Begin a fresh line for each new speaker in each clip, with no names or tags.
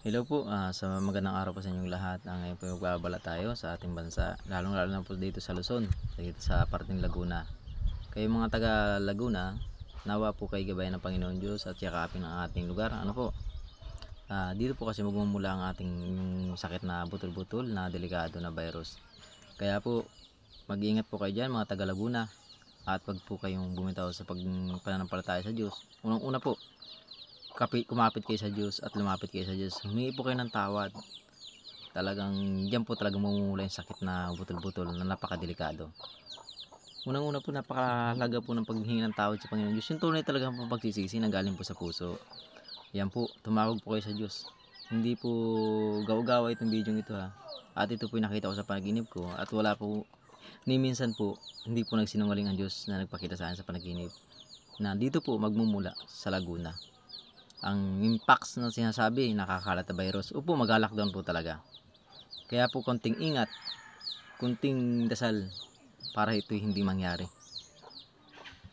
Hello po, sa magandang araw po sa inyong lahat. Ngayon po magbabala tayo sa ating bansa, lalong-lalo na po dito sa Luzon, dito sa parting Laguna. Kayo mga taga Laguna, nawa po kayo gabayan ng Panginoon Diyos at yakapin ang ating lugar. Ano po? Dito po kasi magmumula ang ating sakit na butol-butol na delikado na virus. Kaya po, mag-iingat po kayo dyan mga taga Laguna at wag po kayong bumitaw sa pananampalataya sa Diyos. Unang-una po, kumapit kayo sa Diyos at lumapit kayo sa Diyos. Humingi po kayo ng tawad. Talagang diyan po talaga mamumula yung sakit na butol-butol na napakadelikado. Unang-una po, napakahalaga po ng paghingi ng tawad sa Panginoon Diyos. Yung tunay talaga po pagsisisi na galing po sa puso. Yan po, tumawag po kayo sa Diyos. Hindi po gaw-gawa itong video ito ha. At ito po yung nakita ko sa panaginip ko. At wala po, ni minsan po, hindi po nagsinungaling ang Diyos na nagpakita sa akin sa panaginip. Na dito po magmumula sa Laguna ang impacts na sinasabi, nakakalat na virus. Upo, mag-lockdown po talaga. Kaya po konting ingat, konting dasal para ito hindi mangyari.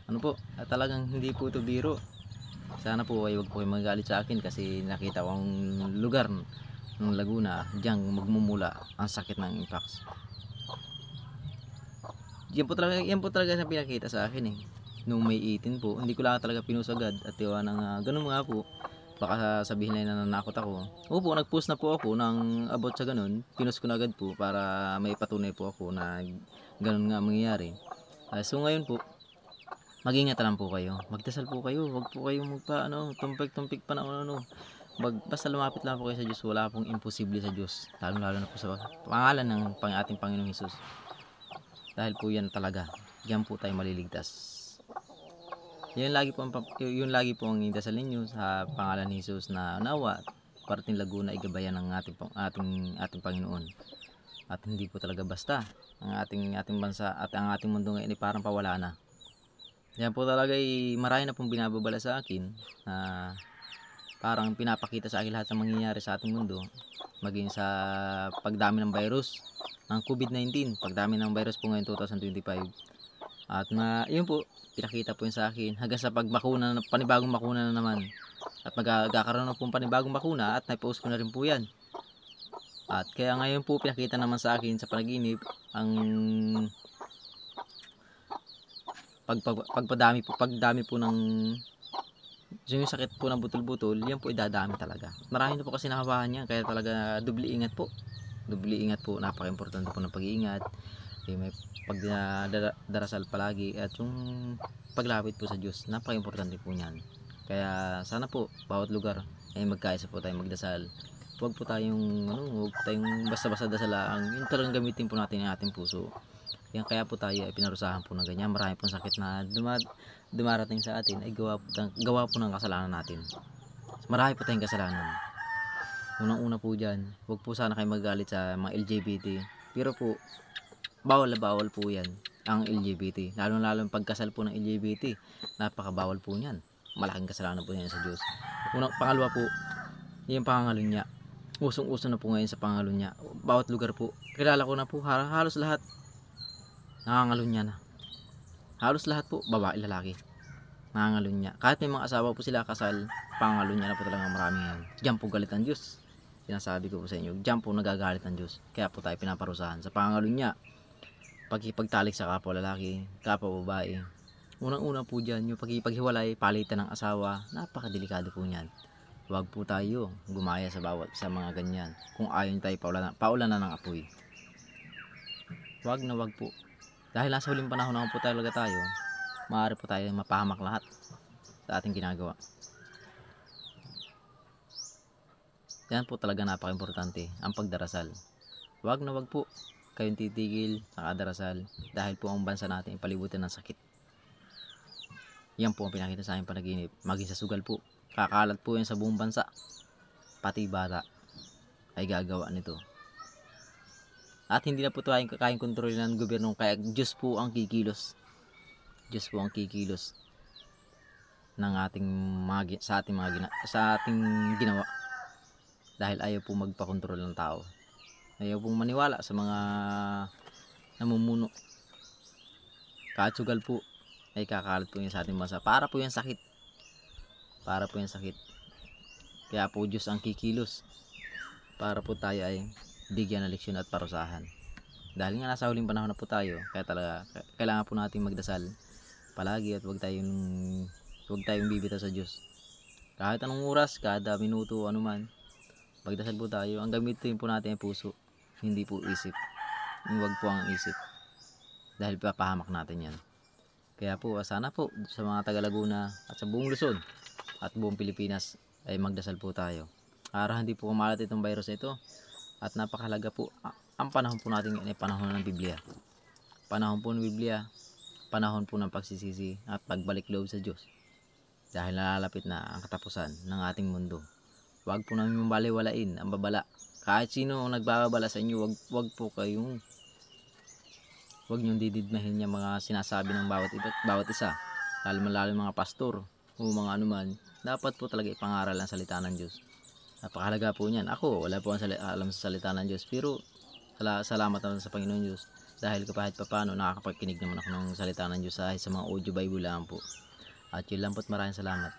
Ano po, talagang hindi po ito biro. Sana po ay wag po kayo magalit sa akin kasi nakita ko ang lugar ng Laguna, diyan magmumula ang sakit ng impacts. Yan po talaga sa pinakita sa akin eh. Nung May 18 po, hindi ko lang talaga pinusagad at iwan ng ganun nga po. Baka sabihin nila na nanakot ako. Opo, nag-post na po ako ng about sa ganun. Pinost ko na agad po para may patunay po ako na ganun nga mangyayari. So ngayon po, mag-ingat lang po kayo. Magdasal po kayo. Huwag po kayong tumpik-tumpik pa na ano. Basta lumapit lang po kayo sa Diyos. Wala pong imposible sa Diyos. Lalo na po sa pangalan ng ating Panginoong Hesus. Dahil po yan talaga. Diyan po tayo maliligtas. Yun lagi po ang idasal ninyo sa pangalan ni Jesus na nawa parting Laguna ay gabayan ng ating Panginoon. At hindi po talaga basta ang ating bansa at ang ating mundo ngayon ay parang pawala na. Yan po talaga ay marami na pong binababala sa akin na parang pinapakita sa akin lahat ng mangyayari sa ating mundo, maging sa pagdami ng virus ng COVID-19, pagdami ng virus po ngayon 2025. At yun po, pinakita po yun sa akin hanggang sa panibagong bakuna na naman. At magkakaroon na po panibagong bakuna at naipost ko na rin po yan. At kaya ngayon po pinakita naman sa akin sa panaginip ang pagdami po ng yung sakit po ng butol-butol, yan po idadami talaga. Marami na po kasi nakabahan yan, kaya talaga dubli ingat po. Dubli ingat po, napaka-importante po ng pag-iingat. May pagdarasal palagi at yung paglapit po sa Diyos, napaka-importante po niyan. Kaya sana po bawat lugar ay magkaisa po tayong magdasal. Huwag po tayong basta-basta dasalaan. Yung talagang gamitin po natin ang ating puso. Yan kaya po tayo ay pinarusahan po ng ganyan. Marami pong sakit na dumarating sa atin ay gawa po ng kasalanan natin. Marami po tayong kasalanan. Unang-una po dyan, huwag po sana kayo magalit sa mga LGBT. Pero po, bawal na bawal po yan ang LGBT. Lalo pagkasal po ng LGBT, napakabawal po yan. Malaking kasalanan po yan sa Diyos. Pangalawa po, yung pangangalunya. Usong-uso na po ngayon sa pangangalunya. Bawat lugar po, kilala ko na po, halos lahat nangangalunya na. Halos lahat po, babae, lalaki, nangangalunya. Kahit may mga asawa po sila kasal, pangangalunya na po talaga marami yan. Diyan po galit ang Diyos. Sinasabi ko po sa inyo, diyan po nagagalit ang Diyos. Kaya po tayo pinaparusahan sa pangangalunya. Pagkipagtalik sa kapwa lalaki, kapwa babae. Unang-una po dyan, yung pagkipaghiwalay, palitan ng asawa, napakadelikado po niyan. Huwag po tayo gumaya sa mga ganyan. Kung ayaw tayo paulan na ng apoy. Huwag po. Dahil nasa huling panahon naman po talaga tayo, maaari po tayo mapahamak lahat sa ating ginagawa. Yan po talaga napaka-importante, ang pagdarasal. Huwag po kayong titigil sa kadarasal dahil po ang bansa natin palibutan ng sakit. Yan po ang pinakita sa aking panaginip. Maging sa sugal po, kakalat po yan sa buong bansa. Pati bata ay gagawa nito. At hindi na po tayo kayang kontrolin ng gobyerno, kaya Diyos po ang kikilos. Diyos po ang kikilos ng sa ating ginawa. Dahil ayaw po magpakontrol ng tao. Ayaw pong maniwala sa mga namumuno. Kahit sugal po ay kakalat po yan sa ating bansa. Para po yan sakit. Kaya po Diyos ang kikilos. para po tayo ay bigyan ng leksyon at parusahan. Dahil nga nasa huling panahon na po tayo, kaya talaga kailangan po nating magdasal palagi at huwag tayong bibitaw sa Diyos. Kahit anong oras, kada minuto, anuman, magdasal po tayo. Ang gamitin po natin ay puso, hindi po isip. Huwag po ang isip. Dahil papahamak natin yan. Kaya po, sana po sa mga taga Laguna at sa buong Luzon at buong Pilipinas ay magdasal po tayo. Para hindi po kumalat itong virus na ito. At napakahalaga po, ang panahon po natin ay panahon ng Biblia. Panahon po ng Biblia, panahon po ng pagsisisi at pagbalik loob sa Diyos. Dahil nalalapit na ang katapusan ng ating mundo. Huwag po namin baliwalain ang babala. Kahit sino ang nagbababala sa inyo, huwag niyong dididmahin yung mga sinasabi ng bawat isa. Lalo mga pastor o mga anuman. Dapat po talaga ipangaral ang salita ng Diyos. Napakahalaga po niyan. Ako, wala po alam sa salita ng Diyos. Pero salamat naman sa Panginoon Diyos. Dahil kahit paano nakakapagkinig naman ako ng salita ng Diyos sa mga audio Bible lang po. At yun lang po at maraming salamat.